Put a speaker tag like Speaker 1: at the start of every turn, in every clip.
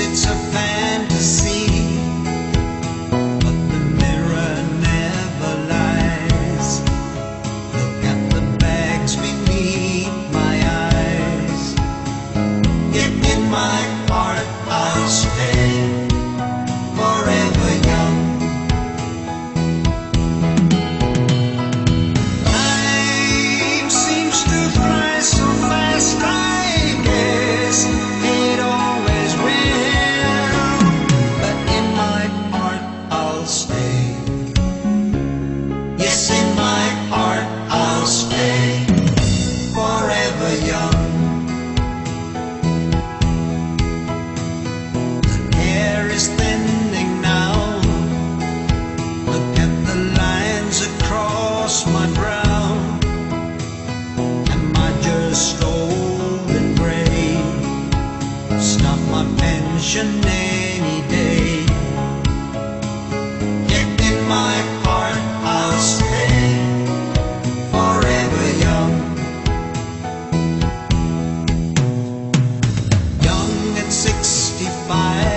Speaker 1: it's a fantasy, but the mirror never lies. Look at the bags beneath my eyes. If in my heart I'll stay forever young. Time seems to fly so fast, I guess it always will. But in my heart I'll stay. Yes, in my heart I'll stay forever young. Is thinning now. Look at the lines across my brow. Am I just old and gray? Stop my pension any day. Yet in my heart I'll stay forever young. Young at 65.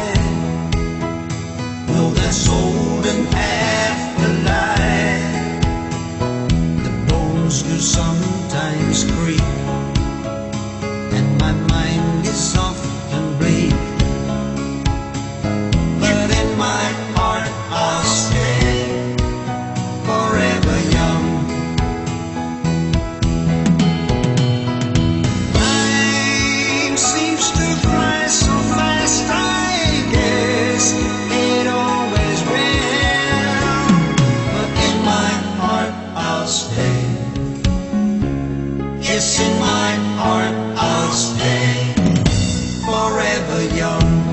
Speaker 1: That's old and half alive. The bones do sometimes creak, and my mind is often bleak. But in my heart I'll stay forever young. Time seems to fly so fast, I guess it always will. But in my heart I'll stay. Yes, in my heart I'll stay forever young.